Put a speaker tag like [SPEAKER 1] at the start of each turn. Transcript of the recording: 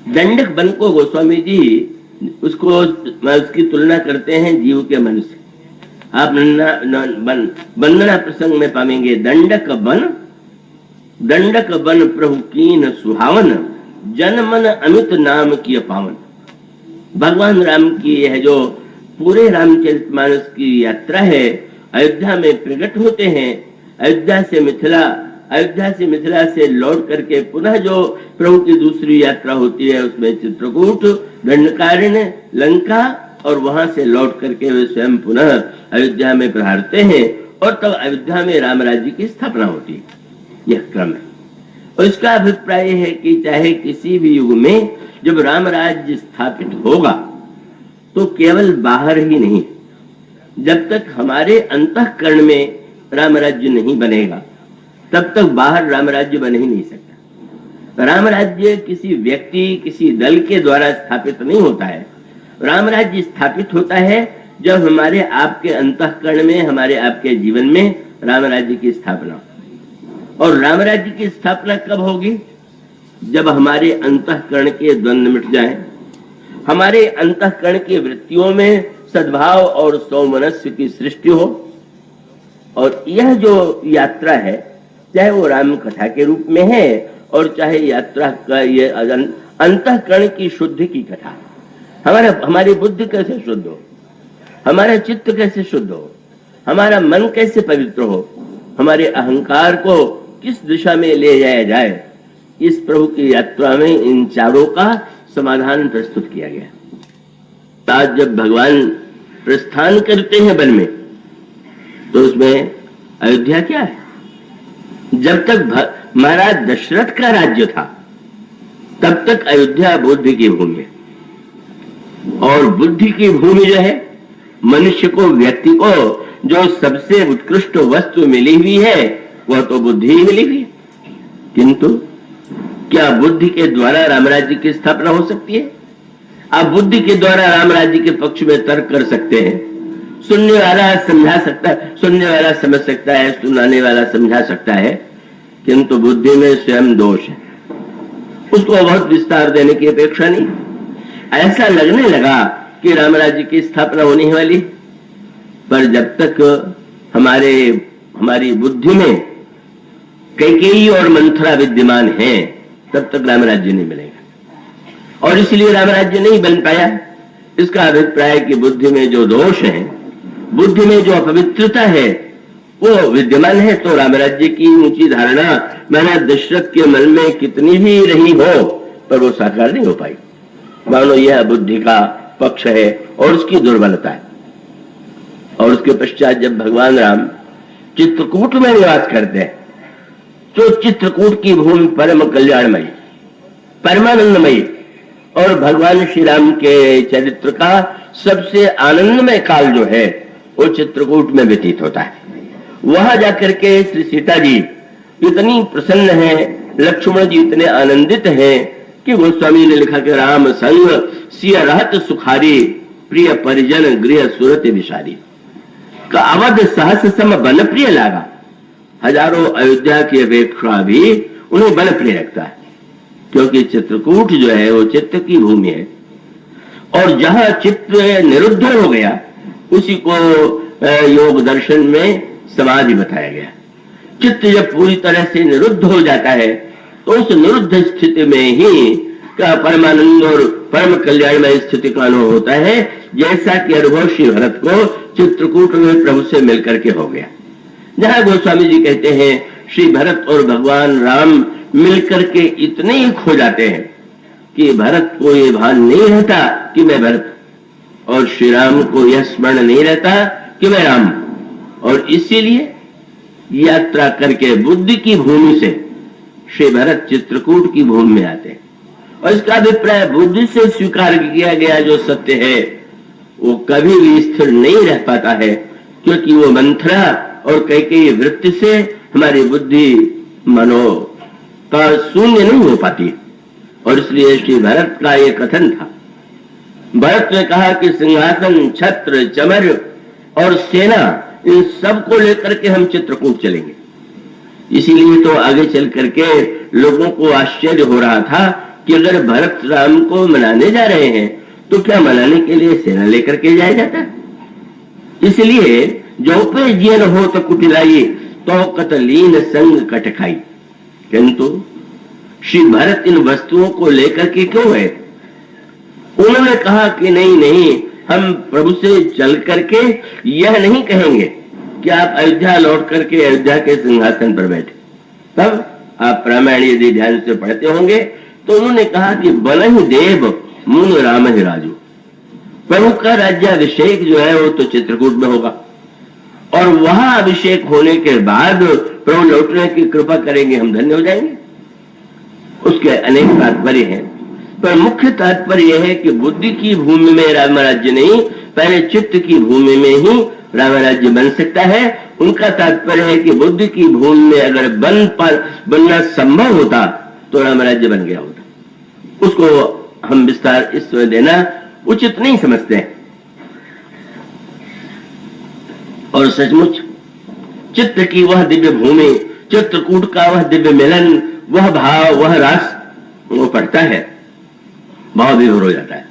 [SPEAKER 1] दंडक वन को गोस्वामी जी उसकी तुलना करते हैं जीव के मन से। आप वंदना प्रसंग में पाएंगे, दंडक वन प्रभु कीन सुहावन, जन मन अमित नाम की पावन। भगवान राम की यह जो पूरे रामचरितमानस की यात्रा है, अयोध्या में प्रकट होते हैं। अयोध्या से मिथिला से लौट करके पुनः जो प्रभु की दूसरी यात्रा होती है, उसमें चित्रकूट, दंडकारण्य, लंका, और वहां से लौट करके वे स्वयं पुनः अयोध्या में प्रहारते हैं, और तब अयोध्या में राम राज्य की स्थापना होती है। यह क्रम है। और इसका अभिप्राय है कि चाहे किसी भी युग में जब राम राज्य स्थापित होगा तो केवल बाहर ही नहीं, जब तक हमारे अंतःकरण में राम राज्य नहीं बनेगा तब तक बाहर राम राज्य बन ही नहीं सकता। राम राज्य किसी व्यक्ति, किसी दल के द्वारा स्थापित नहीं होता है। राम राज्य स्थापित होता है जब हमारे आपके अंतःकरण में, हमारे आपके जीवन में राम राज्य की स्थापना। और राम राज्य की स्थापना कब होगी? जब हमारे अंतःकरण के द्वंद्व मिट जाएं, हमारे अंतःकरण की वृत्तियों में सद्भाव और सौमनस्य की सृष्टि हो। और यह जो यात्रा है, चाहे वो राम कथा के रूप में है और चाहे यात्रा का ये अंतःकरण की शुद्धि की कथा। हमारी बुद्धि कैसे शुद्ध हो, हमारा चित्त कैसे शुद्ध हो, हमारा मन कैसे पवित्र हो, हमारे अहंकार को किस दिशा में ले जाया जाए, इस प्रभु की यात्रा में इन चारों का समाधान प्रस्तुत किया गया। आज जब भगवान प्रस्थान करते हैं वन में, तो उसमें अयोध्या क्या है? जब तक महाराज दशरथ का राज्य था तब तक अयोध्या बुद्धि की भूमि है। और बुद्धि की भूमि जो है, मनुष्य को, व्यक्ति को जो सबसे उत्कृष्ट वस्तु मिली हुई है वह तो बुद्धि ही मिली हुई है। किंतु क्या बुद्धि के द्वारा राम राज्य की स्थापना हो सकती है? आप बुद्धि के द्वारा राम राज्य के पक्ष में तर्क कर सकते हैं, सुनने वाला समझा सकता है, सुनने वाला समझ सकता है, सुनाने वाला समझा सकता है, किंतु बुद्धि में स्वयं दोष है, उसको बहुत विस्तार देने की अपेक्षा नहीं। ऐसा लगने लगा कि राम राज्य की स्थापना होने वाली, पर जब तक हमारी बुद्धि में कैकेयी और मंथरा विद्यमान है तब तक राम राज्य नहीं मिलेगा। और इसलिए राम राज्य नहीं बन पाया। इसका अभिप्राय कि बुद्धि में जो दोष है, बुद्धि में जो अपवित्रता है वो विद्यमान है, तो राम राज्य की ऊंची धारणा महाराज दशरथ के मन में कितनी भी रही हो पर वो साकार नहीं हो पाई। मानो यह बुद्धि का पक्ष है और उसकी दुर्बलता है। और उसके पश्चात जब भगवान राम चित्रकूट में निवास करते हैं, तो चित्रकूट की भूमि परम कल्याणमयी, परमानंदमयी, और भगवान श्री राम के चरित्र का सबसे आनंदमय काल जो है वो चित्रकूट में व्यतीत होता है। वहां जाकर के श्री सीता जी इतनी प्रसन्न है, लक्ष्मण जी इतने आनंदित हैं कि गोस्वामी ने लिखा कि राम संग सिय रहत सुखारी, प्रिय परिजन गृह सुरत विशारी, का अवध सहस सम बन प्रिय लागा। हजारों अयोध्या की अपेक्षा भी उन्हें बल प्रिय रखता है, क्योंकि चित्रकूट जो है वो चित्त की भूमि है। और जहां चित्त निरुद्ध हो गया उसी को योग दर्शन में समाधि बताया गया। चित्त जब पूरी तरह से निरुद्ध हो जाता है तो उस निरुद्ध स्थिति में ही का परमानंद और परम कल्याणमय स्थिति का अनुभव होता है, जैसा कि अनुभव श्री भरत को चित्रकूट में प्रभु से मिलकर के हो गया। जहां गोस्वामी जी कहते हैं श्री भरत और भगवान राम मिलकर के इतने ही खो जाते हैं कि भरत को ये भान नहीं रहता कि मैं भरत, और श्री राम को यह स्मरण नहीं रहता कि मैं राम। और इसीलिए यात्रा करके बुद्धि की भूमि से श्री भरत चित्रकूट की भूमि में आते हैं। और इसका अभिप्राय बुद्धि से स्वीकार किया गया जो सत्य है वो कभी भी स्थिर नहीं रह पाता है, क्योंकि वो मंथरा और कई वृत्ति से हमारी बुद्धि मनो का शून्य नहीं हो पाती। और इसलिए श्री भरत का ये कथन था। भरत ने कहा कि सिंहासन, छत्र, चमर और सेना, इन सब को लेकर के हम चित्रकूट चलेंगे। इसीलिए तो आगे चल करके लोगों को आश्चर्य हो रहा था कि अगर भरत राम को मनाने जा रहे हैं तो क्या मनाने के लिए सेना लेकर के जाया जाता है? इसलिए जो पे जियन हो तो कुटिलाई तो कतलीन संग कट खाई। किंतु श्री भरत इन वस्तुओं को लेकर के क्यों गए? उन्होंने कहा कि नहीं नहीं, हम प्रभु से चल करके यह नहीं कहेंगे कि आप अयोध्या लौट करके अयोध्या के सिंहासन पर बैठे। तब आप रामायण यदि ध्यान से पढ़ते होंगे तो उन्होंने कहा कि बन ही देव मुन राम ही राजू। प्रभु का राज्याभिषेक जो है वो तो चित्रकूट में होगा, और वहां अभिषेक होने के बाद प्रभु लौटने की कृपा करेंगे, हम धन्य हो जाएंगे। उसके अनेक तात्पर्य हैं, पर मुख्य तात्पर्य यह है कि बुद्धि की भूमि में राम राज्य नहीं, पहले चित्त की भूमि में ही राम राज्य बन सकता है। उनका तात्पर्य है कि बुद्धि की भूमि में अगर बनना संभव होता तो राम राज्य बन गया होता। उसको हम विस्तार इस समय देना उचित नहीं समझते हैं। और सचमुच चित्त की वह दिव्य भूमि, चित्रकूट का वह दिव्य मिलन, वह भाव, वह रस वो पड़ता है, भाव विभोर हो जाता है।